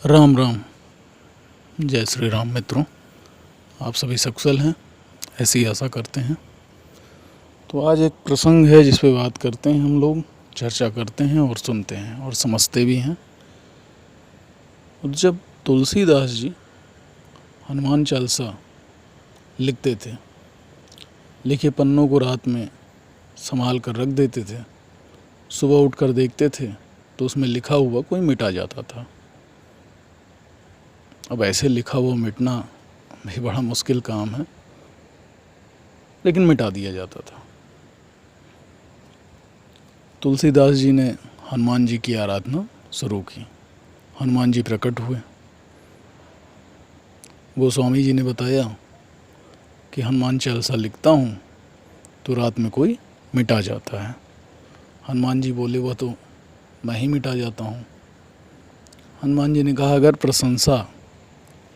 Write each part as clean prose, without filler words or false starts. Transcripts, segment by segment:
राम राम। जय श्री राम मित्रों, आप सभी सकुशल हैं, ऐसी आशा करते हैं। तो आज एक प्रसंग है जिस पे बात करते हैं, हम लोग चर्चा करते हैं और सुनते हैं और समझते भी हैं। जब तुलसीदास जी हनुमान चालीसा लिखते थे, लिखे पन्नों को रात में संभाल कर रख देते थे, सुबह उठकर देखते थे तो उसमें लिखा हुआ कोई मिटा जाता था। अब ऐसे लिखा हुआ मिटना भी बड़ा मुश्किल काम है, लेकिन मिटा दिया जाता था। तुलसीदास जी ने हनुमान जी की आराधना शुरू की। हनुमान जी प्रकट हुए। गोस्वामी जी ने बताया कि हनुमान चालीसा लिखता हूँ तो रात में कोई मिटा जाता है। हनुमान जी बोले, वह तो मैं ही मिटा जाता हूँ। हनुमान जी ने कहा, अगर प्रशंसा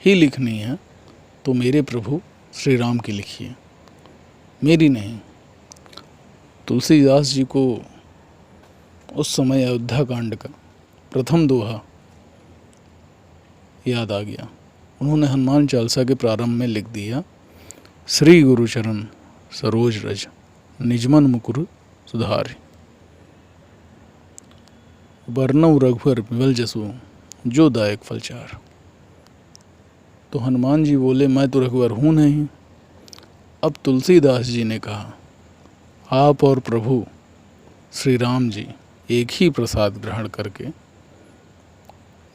ही लिखनी है तो मेरे प्रभु श्री राम की लिखिए, मेरी नहीं। तुलसीदास जी को उस समय अयोध्या कांड का प्रथम दोहा याद आ गया। उन्होंने हनुमान चालीसा के प्रारंभ में लिख दिया, श्री गुरु चरण सरोज रज निजमन मुकुर सुधारि, वर्णव रघुवर विमल जसु जो दायक फलचार। तो हनुमान जी बोले, मैं तो रघुवर हूँ नहीं। अब तुलसीदास जी ने कहा, आप और प्रभु श्री राम जी एक ही प्रसाद ग्रहण करके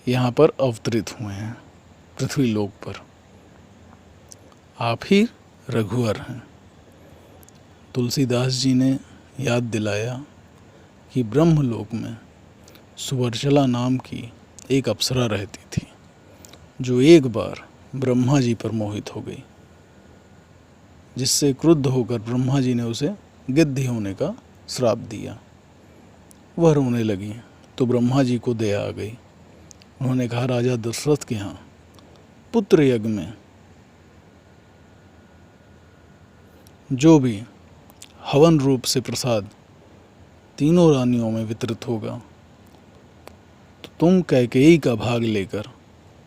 यहाँ पर अवतरित हुए हैं पृथ्वी लोक पर। आप ही रघुवर हैं। तुलसीदास जी ने याद दिलाया कि ब्रह्मलोक में सुवर्चला नाम की एक अप्सरा रहती थी, जो एक बार ब्रह्मा जी पर मोहित हो गई, जिससे क्रुद्ध होकर ब्रह्मा जी ने उसे गिद्धि होने का श्राप दिया। वह रोने लगी तो ब्रह्मा जी को दया आ गई। उन्होंने कहा, राजा दशरथ के यहाँ पुत्र यज्ञ में जो भी हवन रूप से प्रसाद तीनों रानियों में वितरित होगा तो तुम कैकेयी का भाग लेकर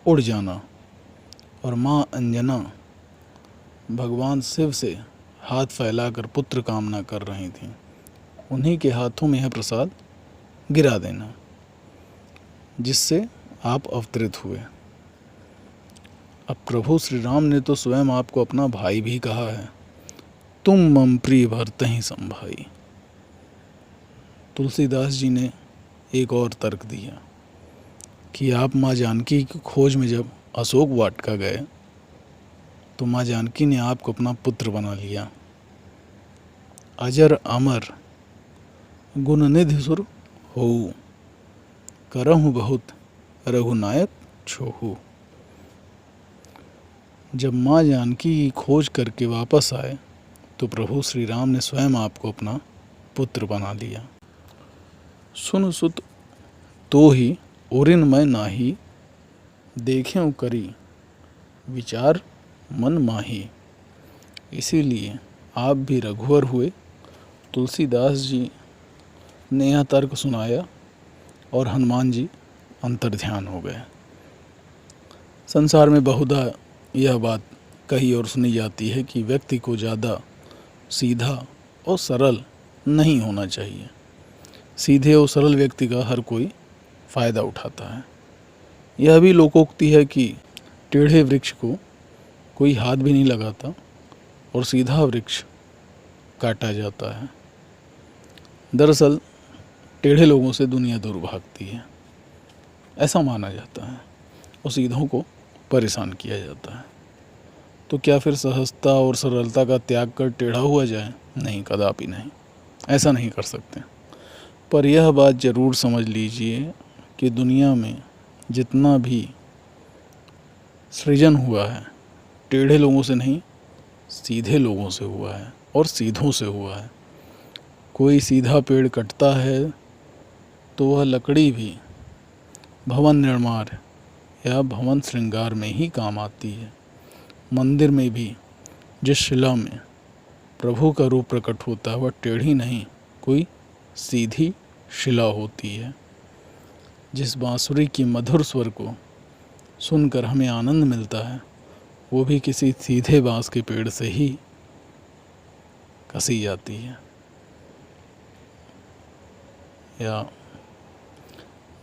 उड़ जाना। और माँ अंजना भगवान शिव से हाथ फैलाकर पुत्र कामना कर रही थीं, उन्हीं के हाथों में यह प्रसाद गिरा देना, जिससे आप अवतरित हुए। अब प्रभु श्री राम ने तो स्वयं आपको अपना भाई भी कहा है, तुम मम प्रिय भरतहि संभाई। तुलसीदास जी ने एक और तर्क दिया कि आप माँ जानकी की खोज में जब अशोक वाटिका गए तो माँ जानकी ने आपको अपना पुत्र बना लिया। अजर अमर गुण निधि सुर होऊ, करहु बहुत रघुनायक छोहू। जब माँ जानकी की खोज करके वापस आए तो प्रभु श्री राम ने स्वयं आपको अपना पुत्र बना लिया। सुन सुत तो ही ओरिन मैं नाही, देखें करी विचार मन माही। इसीलिए आप भी रघुवर हुए। तुलसीदास जी ने यह तर्क सुनाया और हनुमान जी अंतर्ध्यान हो गए। संसार में बहुधा यह बात कही और सुनी जाती है कि व्यक्ति को ज़्यादा सीधा और सरल नहीं होना चाहिए। सीधे और सरल व्यक्ति का हर कोई फ़ायदा उठाता है। यह भी लोकोक्ति है कि टेढ़े वृक्ष को कोई हाथ भी नहीं लगाता और सीधा वृक्ष काटा जाता है। दरअसल टेढ़े लोगों से दुनिया दूर भागती है, ऐसा माना जाता है, और सीधों को परेशान किया जाता है। तो क्या फिर सहजता और सरलता का त्याग कर टेढ़ा हुआ जाए? नहीं, कदापि नहीं, ऐसा नहीं कर सकते। पर यह बात ज़रूर समझ लीजिए कि दुनिया में जितना भी सृजन हुआ है, टेढ़े लोगों से नहीं, सीधे लोगों से हुआ है और सीधों से हुआ है। कोई सीधा पेड़ कटता है तो वह लकड़ी भी भवन निर्माण या भवन श्रृंगार में ही काम आती है। मंदिर में भी जिस शिला में प्रभु का रूप प्रकट होता है वह टेढ़ी नहीं, कोई सीधी शिला होती है। जिस बांसुरी की मधुर स्वर को सुनकर हमें आनंद मिलता है, वो भी किसी सीधे बांस के पेड़ से ही कसी जाती है, या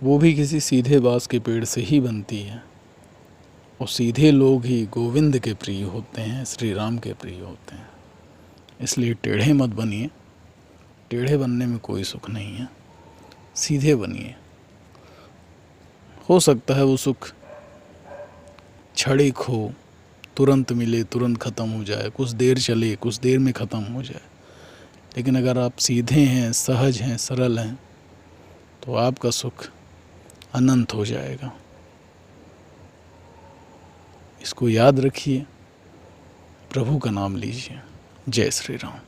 वो भी किसी सीधे बांस के पेड़ से ही बनती है। और सीधे लोग ही गोविंद के प्रिय होते हैं, श्री राम के प्रिय होते हैं। इसलिए टेढ़े मत बनिए, टेढ़े बनने में कोई सुख नहीं है, सीधे बनिए। हो सकता है वो सुख क्षणिक हो, तुरंत मिले, तुरंत ख़त्म हो जाए, कुछ देर चले, कुछ देर में ख़त्म हो जाए। लेकिन अगर आप सीधे हैं, सहज हैं, सरल हैं, तो आपका सुख अनंत हो जाएगा। इसको याद रखिए, प्रभु का नाम लीजिए। जय श्री राम।